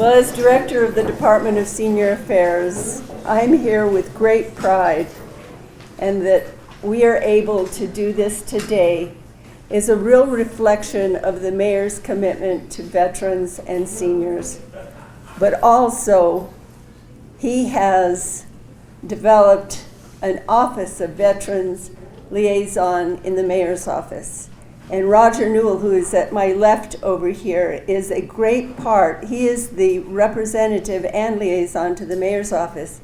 Well, as Director of the Department of Senior Affairs, I'm here with great pride, and that we are able to do this today is a real reflection of the Mayor's commitment to veterans and seniors. But also, he has developed an Office of Veterans Liaison in the Mayor's office. And Roger Newell, who is at my left over here, is a great part. He is the representative and liaison to the Mayor's office.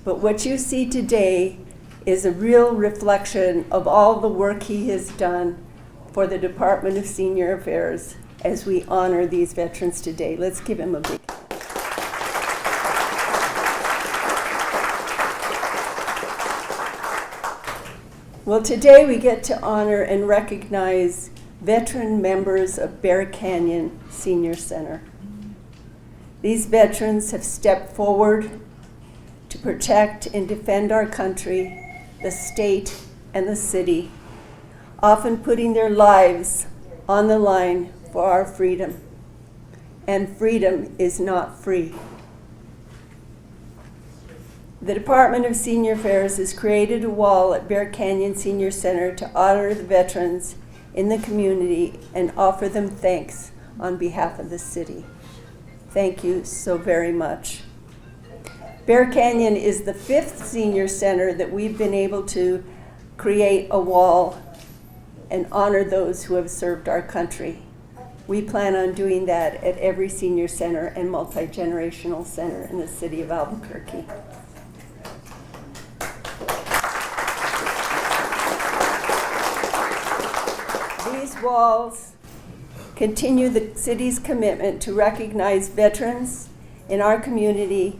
But what you see today is a real reflection of all the work he has done for the Department of Senior Affairs as we honor these veterans today. Let's give him a big hand. Well, today we get to honor and recognize veteran members of Bear Canyon Senior Center. These veterans have stepped forward to protect and defend our country, the state, and the city, often putting their lives on the line for our freedom. And freedom is not free. The Department of Senior Affairs has created a wall at Bear Canyon Senior Center to honor the veterans in the community and offer them thanks on behalf of the city. Thank you so very much. Bear Canyon is the 5th senior center that we've been able to create a wall and honor those who have served our country. We plan on doing that at every senior center and multi-generational center in the city of Albuquerque. These walls continue the city's commitment to recognize veterans in our community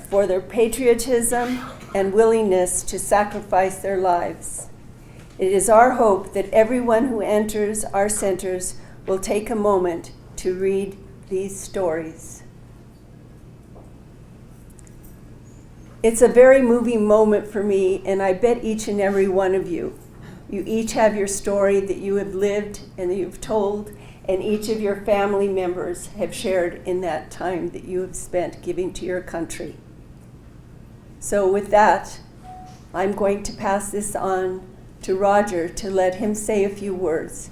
for their patriotism and willingness to sacrifice their lives. It is our hope that everyone who enters our centers will take a moment to read these stories. It's a very moving moment for me, and I bet each and every one of you each have your story that you have lived and that you've told, and each of your family members have shared in that time that you have spent giving to your country. So with that, I'm going to pass this on to Roger to let him say a few words.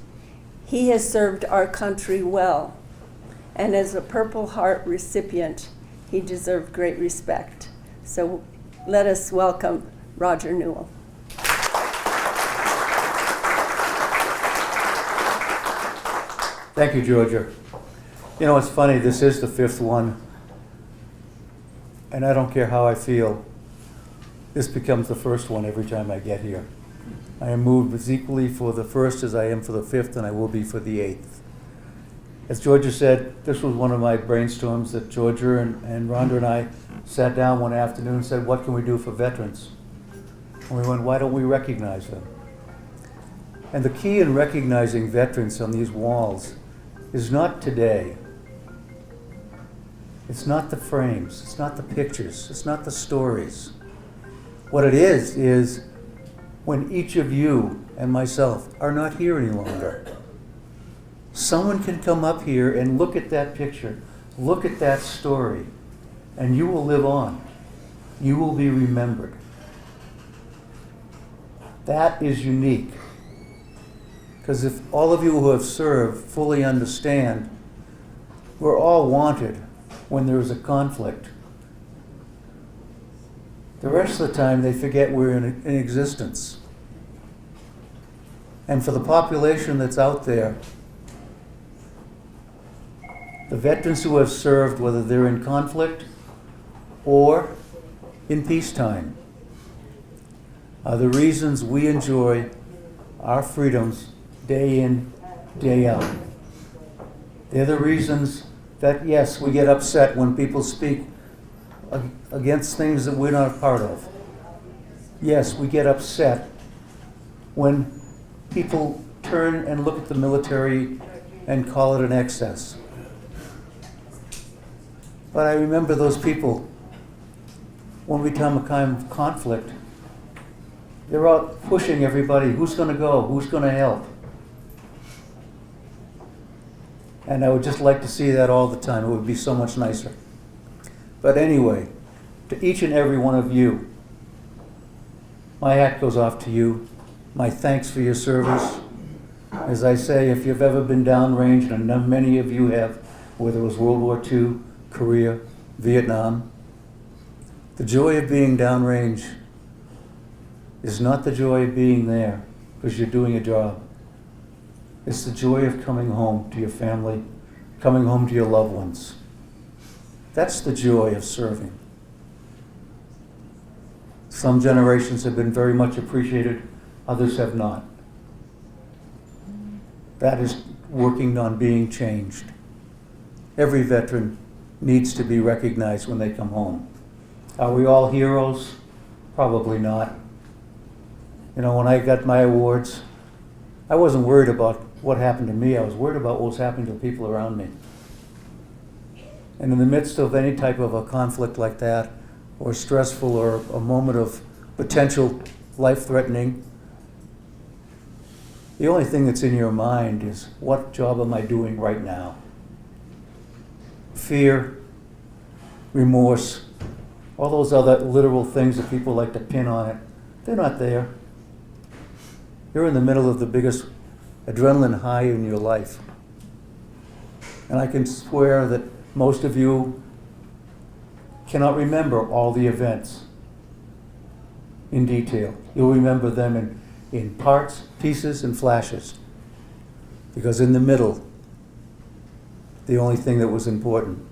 He has served our country well, and as a Purple Heart recipient, he deserved great respect. So let us welcome Roger Newell. Thank you, Georgia. You know, it's funny, this is the 5th one, and I don't care how I feel. This becomes the first one every time I get here. I am moved as equally for the first as I am for the 5th, and I will be for the 8th. As Georgia said, this was one of my brainstorms that Georgia and Rhonda and I sat down one afternoon and said, what can we do for veterans? And we went, why don't we recognize them? And the key in recognizing veterans on these walls is not today. It's not the frames, it's not the pictures, it's not the stories. What it is when each of you and myself are not here any longer. Someone can come up here and look at that picture, look at that story, and you will live on. You will be remembered. That is unique. Because if all of you who have served fully understand, we're all wanted when there is a conflict. The rest of the time they forget we're in existence. And for the population that's out there, the veterans who have served, whether they're in conflict or in peacetime, are the reasons we enjoy our freedoms day in, day out. They're the reasons that, yes, we get upset when people speak against things that we're not a part of. Yes, we get upset when people turn and look at the military and call it an excess. But I remember those people, when we come a kind of conflict, they're out pushing everybody. Who's going to go? Who's going to help? And I would just like to see that all the time. It would be so much nicer. But anyway, to each and every one of you, my hat goes off to you. My thanks for your service. As I say, if you've ever been downrange, and many of you have, whether it was World War II, Korea, Vietnam, the joy of being downrange is not the joy of being there because you're doing a job. It's the joy of coming home to your family, coming home to your loved ones. That's the joy of serving. Some generations have been very much appreciated, others have not. That is working on being changed. Every veteran needs to be recognized when they come home. Are we all heroes? Probably not. You know, when I got my awards, I wasn't worried about what happened to me. I was worried about what was happening to the people around me. And in the midst of any type of a conflict like that, or stressful, or a moment of potential life-threatening, the only thing that's in your mind is, what job am I doing right now? Fear, remorse, all those other literal things that people like to pin on it, they're not there. You're in the middle of the biggest adrenaline high in your life. And I can swear that most of you cannot remember all the events in detail. You'll remember them in parts, pieces, and flashes. Because in the middle, the only thing that was important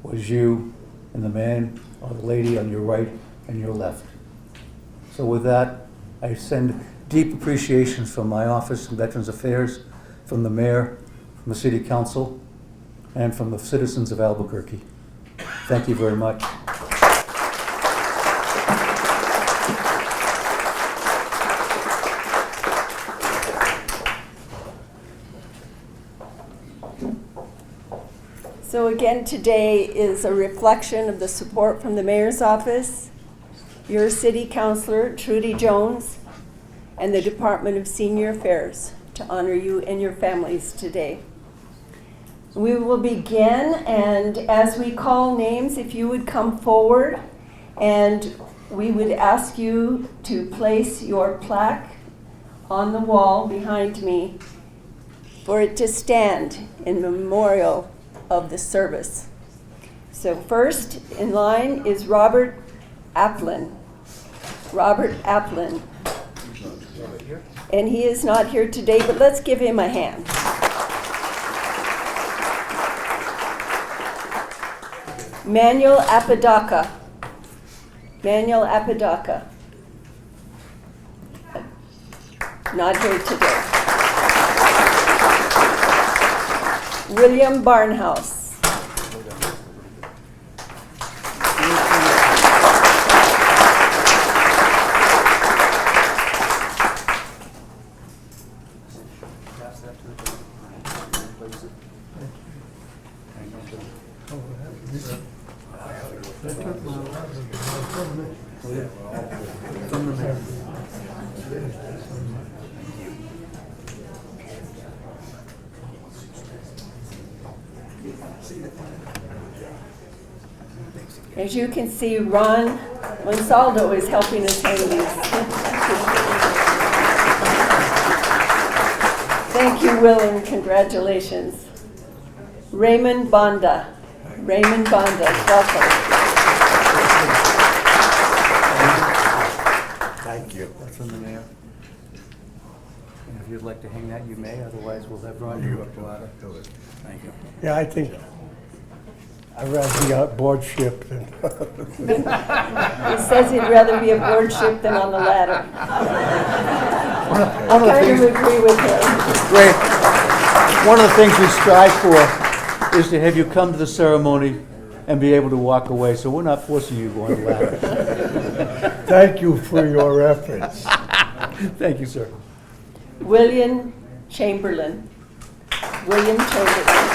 was you and the man or the lady on your right and your left. So with that, I send deep appreciations from my office in Veterans Affairs, from the mayor, from the city council, and from the citizens of Albuquerque. Thank you very much. So again, today is a reflection of the support from the mayor's office, your city councilor, Trudy Jones, and the Department of Senior Affairs to honor you and your families today. We will begin, and as we call names, if you would come forward, and we would ask you to place your plaque on the wall behind me for it to stand in memorial of the service. So first in line is Robert Applin. Robert Applin. And he is not here today, but let's give him a hand. Manuel Apodaca. Manuel Apodaca. Not here today. William Barnhouse. As you can see, Ron Monsaldo is helping us hang these. Thank you, Will, and congratulations. Raymond Bonda. Raymond Bonda, welcome. Thank you. That's from the mayor. And if you'd like to hang that, you may. Otherwise, we'll have Ron do up the ladder. Thank you. Yeah, I think I'd rather be on board ship than. He says he'd rather be aboard ship than on the ladder. One of the I kind things, of agree with him. Ray, one of the things we strive for is to have you come to the ceremony and be able to walk away. So we're not forcing you to go on the ladder. Thank you for your efforts. Thank you, sir. William Chamberlain. William Chamberlain.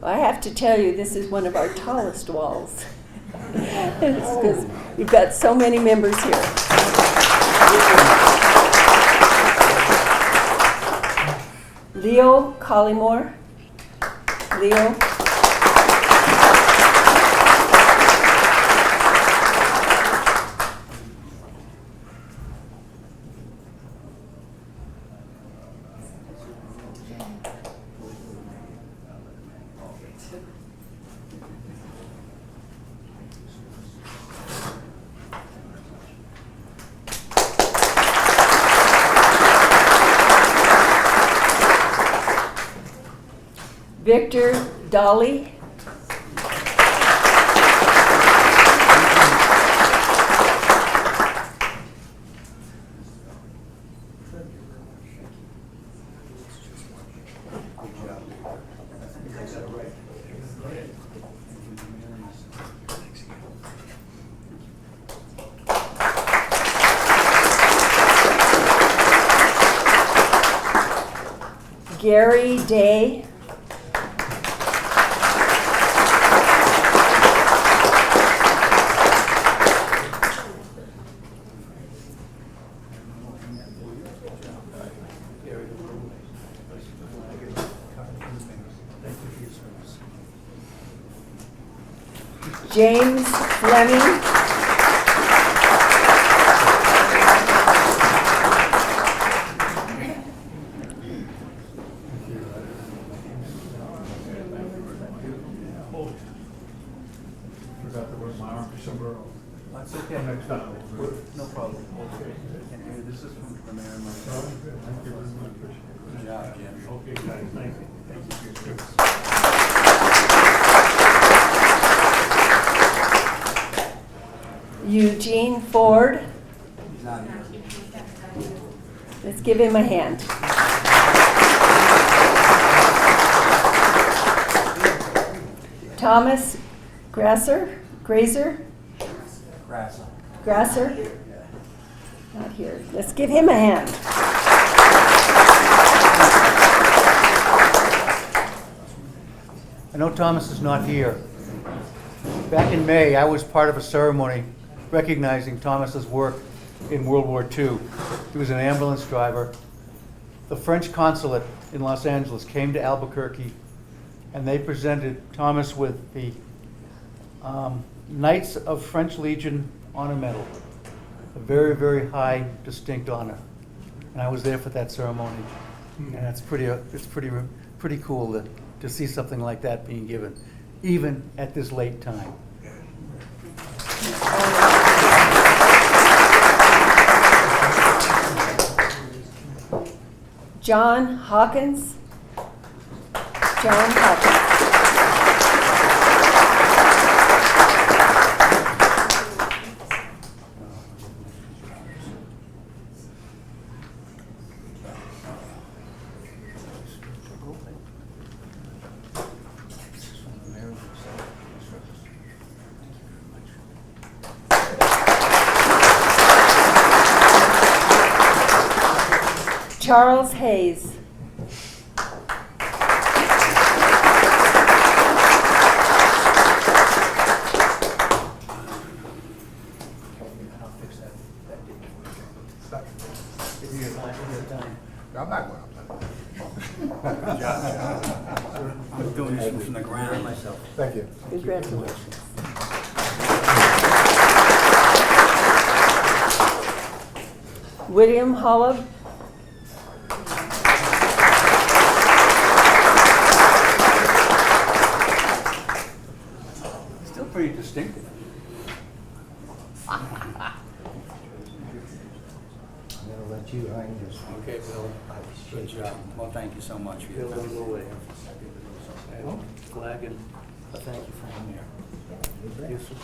I have to tell you, this is one of our tallest walls. It's because we've got so many members here. Leo Collymore. Leo. Victor Dolly. Gary Day. James Fleming. Forgot to wear my arm sombrero. That's okay. Next time. No problem. And this is from the mayor and myself. Thank you very much. Good job, Jim. Okay, guys, thank you. Thank you for your service. Eugene Ford. He's not here. Let's give him a hand. Thomas Grazer. Grasser. Not here. Let's give him a hand. I know Thomas is not here. Back in May, I was part of a ceremony recognizing Thomas's work in World War II. He was an ambulance driver. The French consulate in Los Angeles came to Albuquerque, and they presented Thomas with the Knights of French Legion Honor Medal, a very, very high, distinct honor. And I was there for that ceremony, and it's pretty cool to see something like that being given, even at this late time. John Hawkins. John Hawkins. Charles Hayes. I'm not going I'm doing this from the ground myself. Thank you. Congratulations. William Holub. Still pretty distinctive. I'm gonna let you hang this. Okay, Bill. Good job. Well, thank you so much for your Bill, time. a little way. Flag and a thank you from him here. Yes, sir.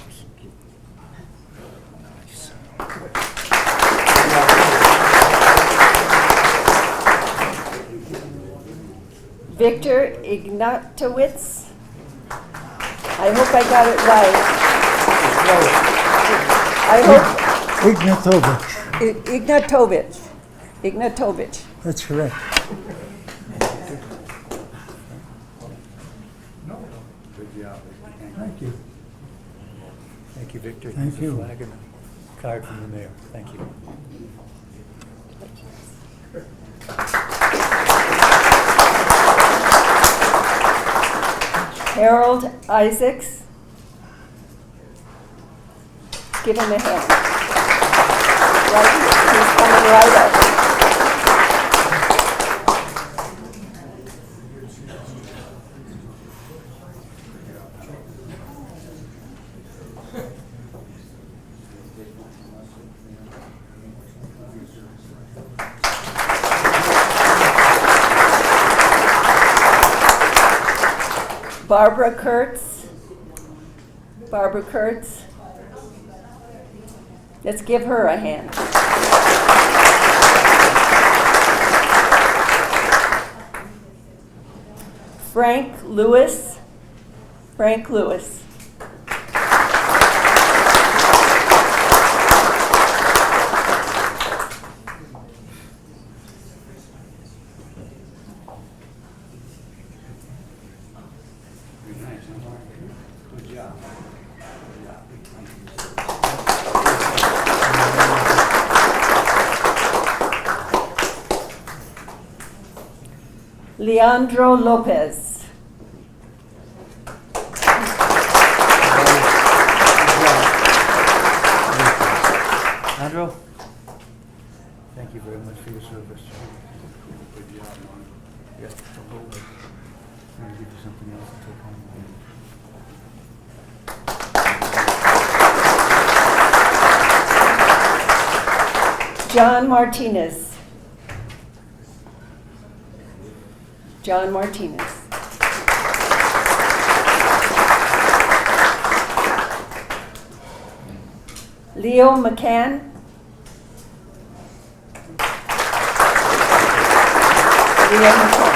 Victor Ignatowicz. I hope I got it right. I hope Ignatovich. That's correct. Good job. Thank you. Thank you, Victor. Thank Here's a you. flag and a card from the mayor. Thank you. Harold Isaacs. Give him a hand. Right, he's coming right up. Barbara Kurtz. Barbara Kurtz. Let's give her a hand. Frank Lewis. Frank Lewis. Very nice, huh? Good job. Good job. Leandro Lopez. Andrew? Thank you very much for your service. Good job, Norm. Yes, absolutely. I'm going to give you something else to take home. John Martinez. John Martinez. Leo McCann. Leo McCann.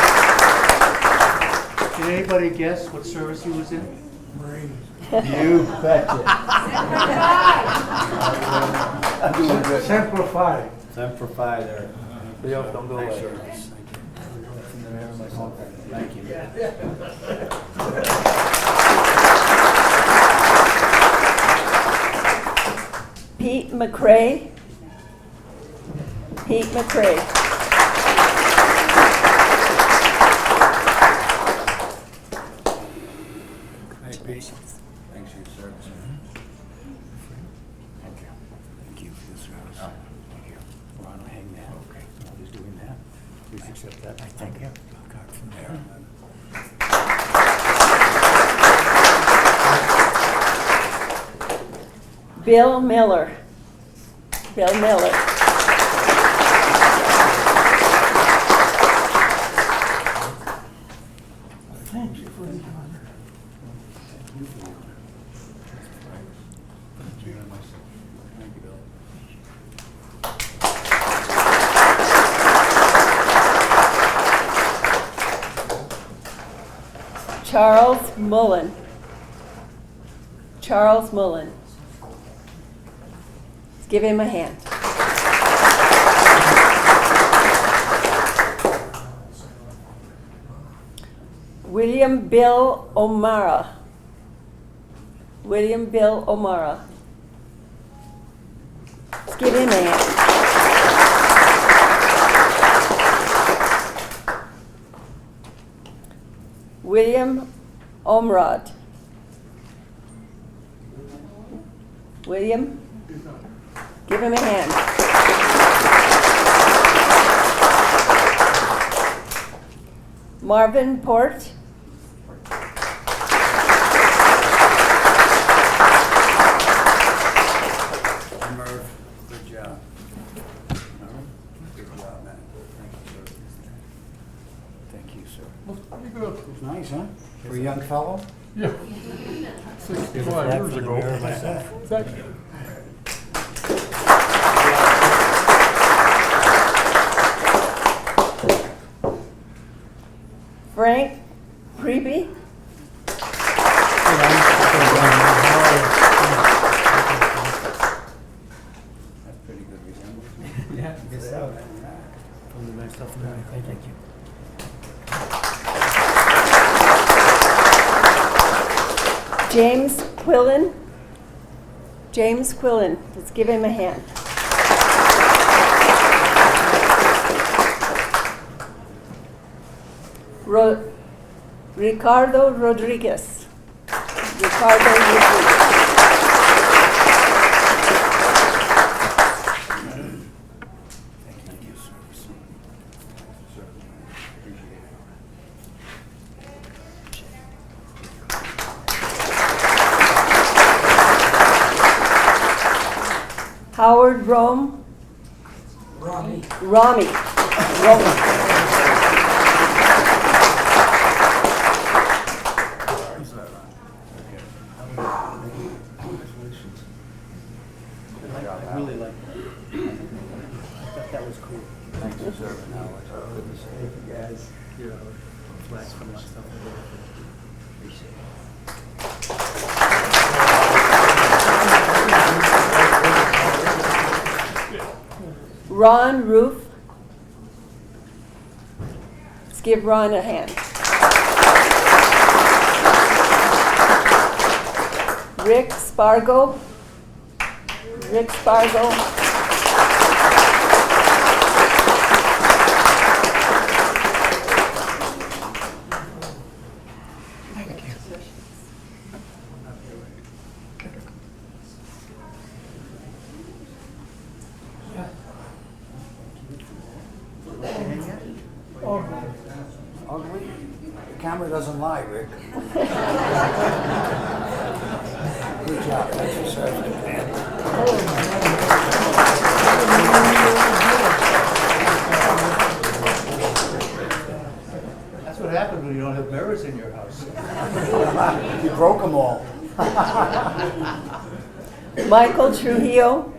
Can anybody guess what service he was in? You betcha. I'm doing good. Simplify. Semper Fi there. Leo, don't go Nice away. service. Thank you. Pete McCrae. Pete McCrae. Hey, Pete. Thanks for your service. Thank you. Thank you for your service. Thank you. Ron will hang that. Okay. While he's doing that, please accept that. I thank you. Card from there. Bill Miller. Bill Miller. Thank you for the honor. Thank you, Bill. Charles Mullen. Charles Mullen. Let's give him a hand. William Bill O'Mara. William Bill O'Mara. Let's give him a hand. William Omrod. William, give him a hand. Marvin Port. Merv, good job. Good job, man. Thank you, sir. Thank you, sir. Pretty good. It's nice, huh? For a young fellow? Yeah. Here's a 65 flag years from the ago. mayor and myself. Thank you. Frank Preby. That's pretty good resemblance. Yeah, Good stuff. From the nice stuff from there. Thank you. James Quillen. James Quillen, let's give him a hand. Ricardo Rodriguez. Ricardo Rodriguez. Howard Rome. Rami. Rami. I really like that. I thought that was cool. Thanks for serving, Howard. Thank you, guys. You know, flags for myself. Appreciate it. Ron Roof. Let's give Ron a hand. Rick Spargo. Rick Spargo. Ugly? The camera doesn't lie, Rick. Good job. Thanks for serving, man. That's what happens when you don't have mirrors in your house. You broke them all. Michael Trujillo.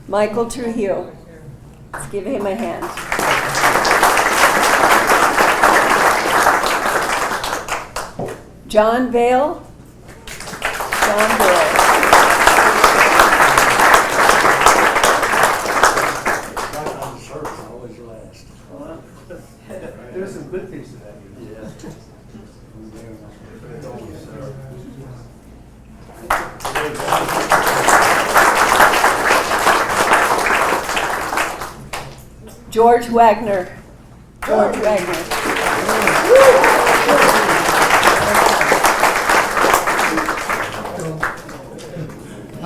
Michael Trujillo. Let's give him a hand. John Vale. John Vale. There's some good things to that. George Wagner. George Wagner.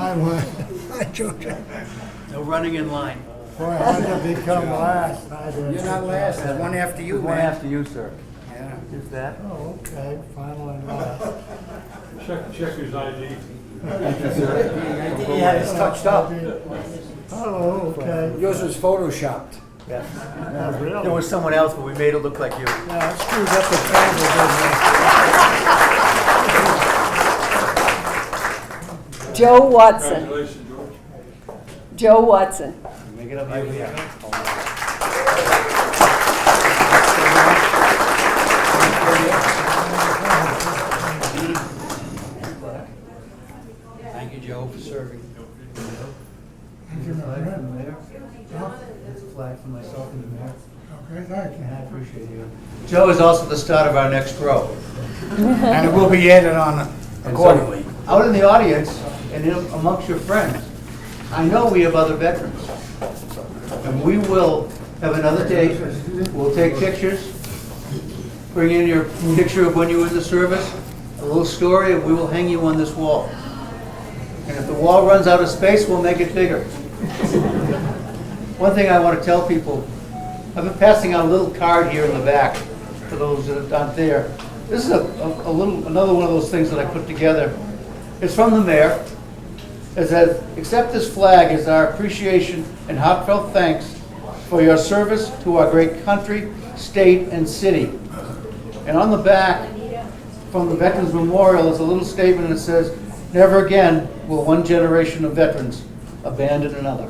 Hi, George. No running in line. Boy, how did become last? You're not last. There's one after you, One man. after you, sir. Yeah. Is that? Oh, okay, finally last. Check his ID. Yeah, it's touched up. Oh, okay. Yours was photoshopped. Yeah. Yeah, really? There was someone else, but we made it look like you. Yeah, it screws up the camera, Joe Watson. Congratulations, George. Joe Watson. Make it up here. Thank you, Joe, for serving. There's a flag from the mayor. There's a flag for myself and the mayor. Okay, thank you. And I appreciate you. Joe is also the start of our next row. And it will be added on accordingly. Out in the audience and amongst your friends, I know we have other veterans. And we will have another date. We'll take pictures. Bring in your picture of when you were in the service, a little story, and we will hang you on this wall. And if the wall runs out of space, we'll make it bigger. One thing I want to tell people, I've been passing out a little card here in the back for those that aren't there. This is another one of those things that I put together. It's from the mayor. It says, accept this flag as our appreciation and heartfelt thanks for your service to our great country, state, and city. And on the back, from the Veterans Memorial, is a little statement that says, never again will one generation of veterans abandon another.